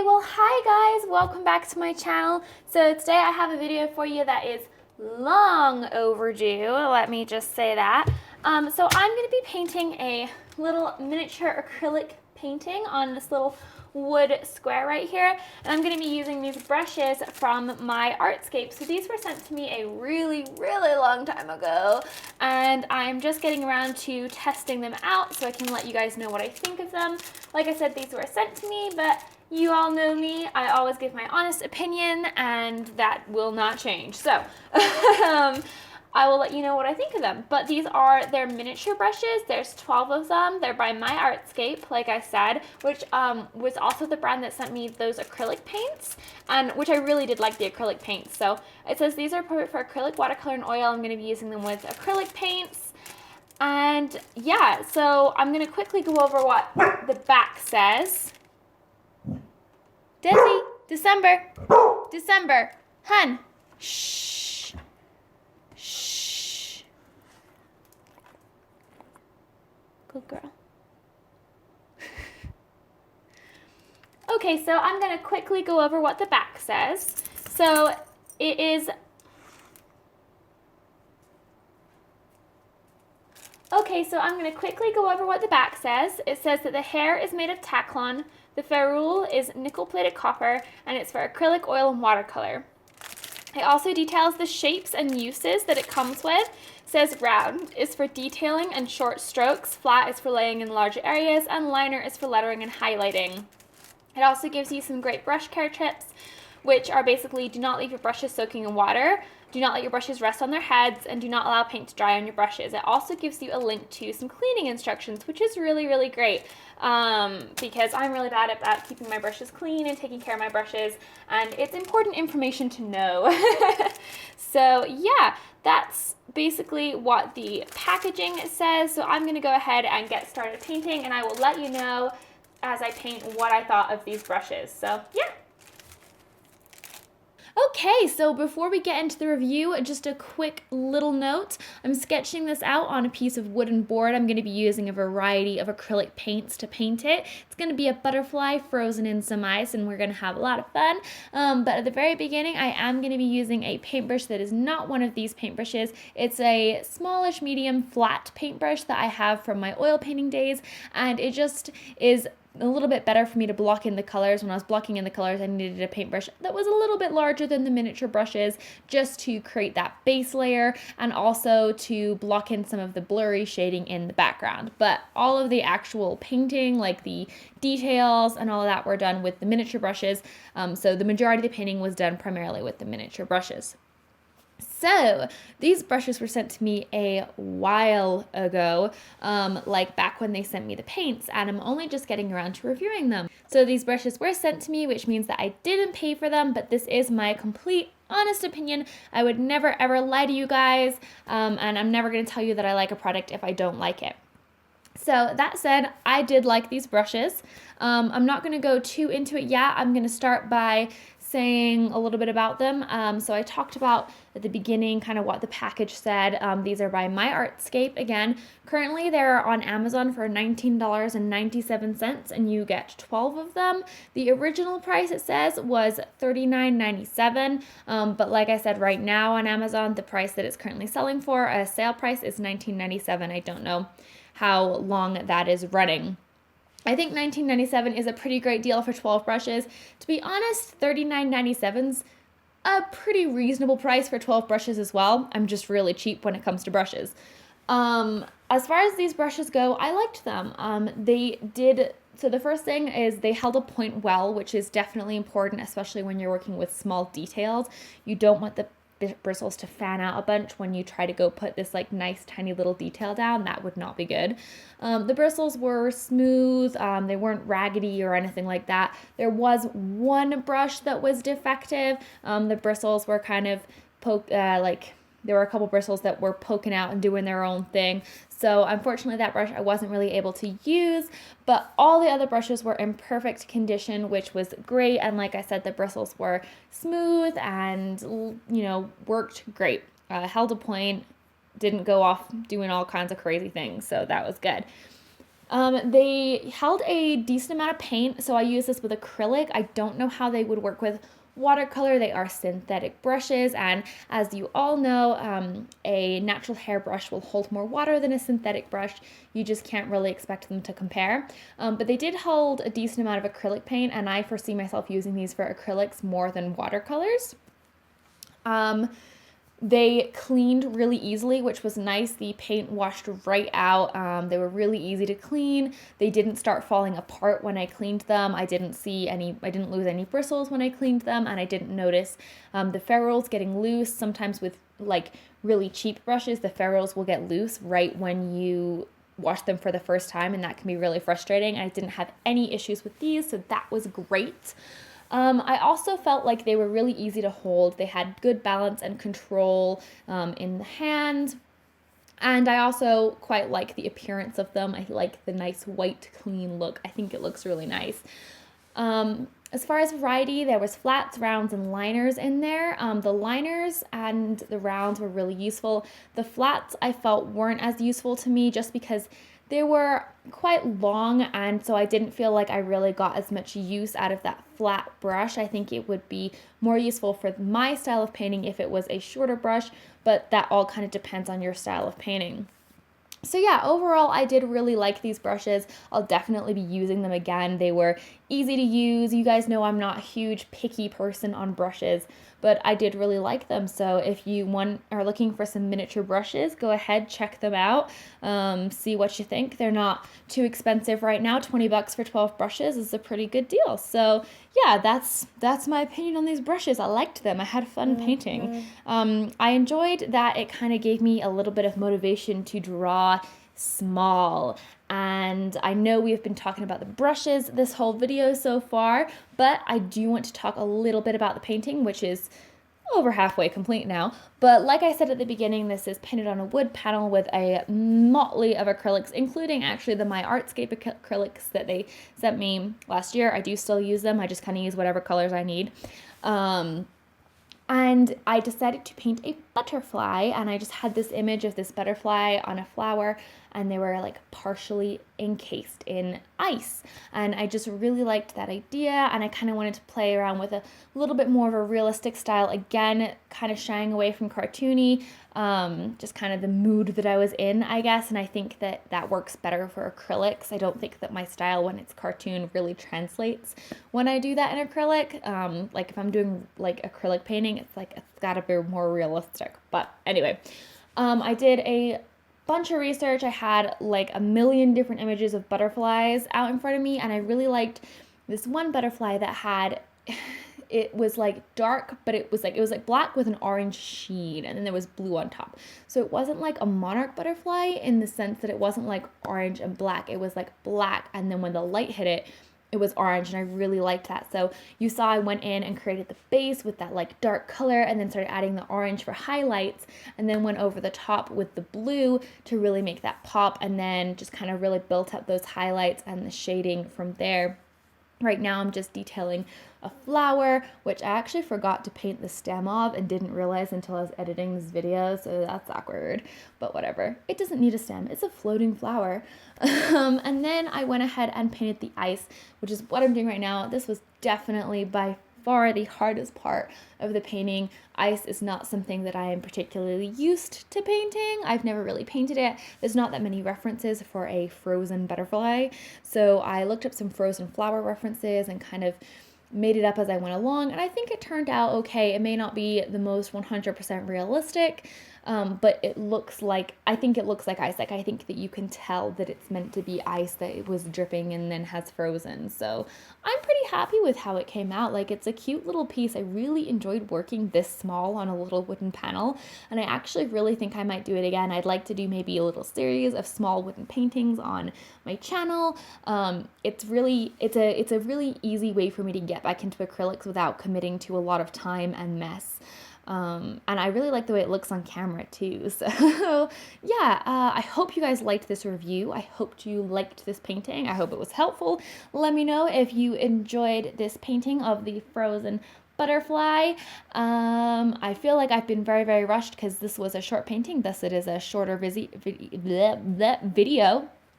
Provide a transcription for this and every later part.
well hi guys, welcome back to my channel. So today I have a video for you that is long overdue, let me just say that. So I'm going to be painting a little miniature acrylic painting on this little wood square right here, and I'm going to be using these brushes from my Artscape. So these were sent to me a really long time ago, and I'm just getting around to testing them out so I can let you guys know what I think of them. Like I said, these were sent to me, but you all know me, I always give my honest opinion, and that will not change. So I will let you know what I think of them. But these are their miniature brushes. There's 12 of them. They're by my Artscape, like I said, which was also the brand that sent me those acrylic paints, and which I really did like the acrylic paints. So it says these are perfect for acrylic, watercolor, and oil. I'm going to be using them with acrylic paints. And yeah, so I'm going to quickly go over what the back says. Desi, December, hun, shh, shh, good girl. Okay, so I'm going to quickly go over what the back says. So it is, okay, so I'm going to quickly go over what the back says. It says that the hair is made of Taclon, the ferrule is nickel-plated copper, and it's for acrylic, oil, and watercolor. It also details the shapes and uses that it comes with. It says round is for detailing and short strokes, flat is for laying in larger areas, and liner is for lettering and highlighting. It also gives you some great brush care tips, which are basically do not leave your brushes soaking in water, do not let your brushes rest on their heads, and do not allow paint to dry on your brushes. It also gives you a link to some cleaning instructions, which is really great, because I'm really bad at keeping my brushes clean and taking care of my brushes, and it's important information to know. So yeah, that's basically what the packaging says. So I'm going to go ahead and get started painting, and I will let you know as I paint what I thought of these brushes. So yeah. Okay, so before we get into the review, just a quick little note. I'm sketching this out on a piece of wooden board. I'm going to be using a variety of acrylic paints to paint it. It's going to be a butterfly frozen in some ice, and we're going to have a lot of fun. But at the very beginning, I am going to be using a paintbrush that is not one of these paintbrushes. It's a smallish, medium, flat paintbrush that I have from my oil painting days, and it just is a little bit better for me to block in the colors. When I was blocking in the colors, I needed a paintbrush that was a little bit larger than the miniature brushes, just to create that base layer and also to block in some of the blurry shading in the background. But all of the actual painting, like the details and all of that, were done with the miniature brushes. So the majority of the painting was done primarily with the miniature brushes. So these brushes were sent to me a while ago, like back when they sent me the paints, and I'm only just getting around to reviewing them. So these brushes were sent to me, which means that I didn't pay for them, but this is my complete honest opinion. I would never ever lie to you guys, and I'm never going to tell you that I like a product if I don't like it. So that said, I did like these brushes. I'm not going to go too into it yet. I'm going to start by saying a little bit about them. So I talked about at the beginning kind of what the package said. These are by my Artscape. Again, currently they're on Amazon for $19.97, and you get 12 of them. The original price, it says, was $39.97, but like I said, right now on Amazon, the price that it's currently selling for, a sale price, is $19.97. I don't know how long that is running. I think $19.97 is a pretty great deal for 12 brushes. To be honest, $39.97's a pretty reasonable price for 12 brushes as well. I'm just really cheap when it comes to brushes. As far as these brushes go, I liked them. So the first thing is they held a point well, which is definitely important, especially when you're working with small details. You don't want the bristles to fan out a bunch when you try to go put this like nice tiny little detail down. That would not be good. The bristles were smooth. They weren't raggedy or anything like that. There was one brush that was defective. The bristles were kind of there were a couple bristles that were poking out and doing their own thing. So unfortunately that brush I wasn't really able to use, but all the other brushes were in perfect condition, which was great. And like I said, the bristles were smooth and, worked great. Held a point, didn't go off doing all kinds of crazy things. So that was good. They held a decent amount of paint, so I use this with acrylic. I don't know how they would work with watercolor. They are synthetic brushes, and as you all know, a natural hair brush will hold more water than a synthetic brush. You just can't really expect them to compare. But they did hold a decent amount of acrylic paint, and I foresee myself using these for acrylics more than watercolors. They cleaned really easily, which was nice. The paint washed right out. They were really easy to clean. They didn't start falling apart when I cleaned them. I didn't lose any bristles when I cleaned them, and I didn't notice the ferrules getting loose. Sometimes with like really cheap brushes, the ferrules will get loose right when you wash them for the first time, and that can be really frustrating. I didn't have any issues with these, so that was great. I also felt like they were really easy to hold. They had good balance and control in the hand. And I also quite like the appearance of them. I like the nice white, clean look. I think it looks really nice. As far as variety, there was flats, rounds, and liners in there. The liners and the rounds were really useful. The flats I felt weren't as useful to me just because they were quite long, and so I didn't feel like I really got as much use out of that flat brush. I think it would be more useful for my style of painting if it was a shorter brush, but that all kind of depends on your style of painting. So yeah, overall, I did really like these brushes. I'll definitely be using them again. They were easy to use. You guys know I'm not a huge picky person on brushes, but I did really like them. So if you are looking for some miniature brushes, go ahead, check them out, see what you think. They're not too expensive right now. $20 for 12 brushes is a pretty good deal. So yeah, that's my opinion on these brushes. I liked them. I had fun painting. I enjoyed that it kind of gave me a little bit of motivation to draw small. And I know we've been talking about the brushes this whole video so far, but I do want to talk a little bit about the painting, which is over halfway complete now. But like I said at the beginning, this is painted on a wood panel with a motley of acrylics, including actually the My Artscape acrylics that they sent me last year. I do still use them. I just kind of use whatever colors I need. And I decided to paint a butterfly, and I just had this image of this butterfly on a flower, and they were like partially encased in ice. And I just really liked that idea, and I kind of wanted to play around with a little bit more of a realistic style, again, kind of shying away from cartoony, just kind of the mood that I was in, I guess, and I think that that works better for acrylics. I don't think that my style when it's cartoon really translates when I do that in acrylic. Like if I'm doing like acrylic painting, it's gotta be more realistic. But anyway, I did a bunch of research. I had like a million different images of butterflies out in front of me, and I really liked this one butterfly that had, it was like dark, but it was like black with an orange sheen, and then there was blue on top. So it wasn't like a monarch butterfly in the sense that it wasn't like orange and black. It was like black, and then when the light hit it, it was orange, and I really liked that. So you saw I went in and created the base with that like dark color, and then started adding the orange for highlights, and then went over the top with the blue to really make that pop, and then just kind of really built up those highlights and the shading from there. Right now I'm just detailing a flower, which I actually forgot to paint the stem of and didn't realize until I was editing this video, so that's awkward, but whatever. It doesn't need a stem, it's a floating flower. And then I went ahead and painted the ice, which is what I'm doing right now. This was definitely by far the hardest part of the painting. Ice is not something that I am particularly used to painting. I've never really painted it. There's not that many references for a frozen butterfly, so I looked up some frozen flower references and kind of made it up as I went along, and I think it turned out okay. It may not be the most 100% realistic, but I think it looks like ice. Like I think that you can tell that it's meant to be ice that it was dripping and then has frozen. So I'm pretty happy with how it came out. Like it's a cute little piece. I really enjoyed working this small on a little wooden panel, and I actually really think I might do it again. I'd like to do maybe a little series of small wooden paintings on my channel. It's a really easy way for me to get back into acrylics without committing to a lot of time and mess. And I really like the way it looks on camera too. So yeah, I hope you guys liked this review. I hope you liked this painting. I hope it was helpful. Let me know if you enjoyed this painting of the frozen butterfly. I feel like I've been very, very rushed because this was a short painting, thus it is a shorter video.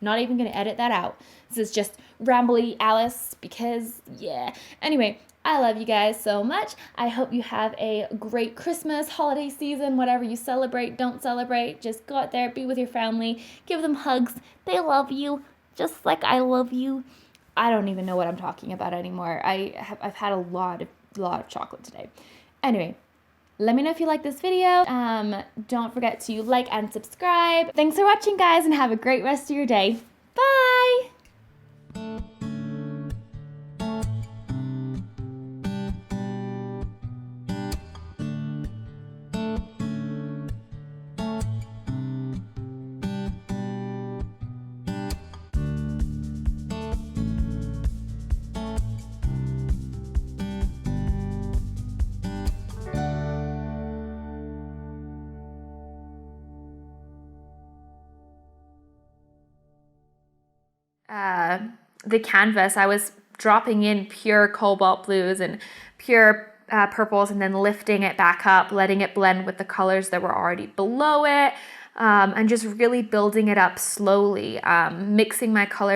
Not even gonna edit that out. This is just rambly Alice because, yeah. Anyway, I love you guys so much. I hope you have a great Christmas, holiday season, whatever you celebrate, don't celebrate. Just go out there, be with your family, give them hugs. They love you, just like I love you. I don't even know what I'm talking about anymore. I've had a lot of chocolate today. Anyway, let me know if you like this video. Don't forget to like and subscribe. Thanks for watching, guys, and have a great rest of your day. Bye! The canvas, I was dropping in pure cobalt blues and pure purples and then lifting it back up, letting it blend with the colors that were already below it, and just really building it up slowly, mixing my colors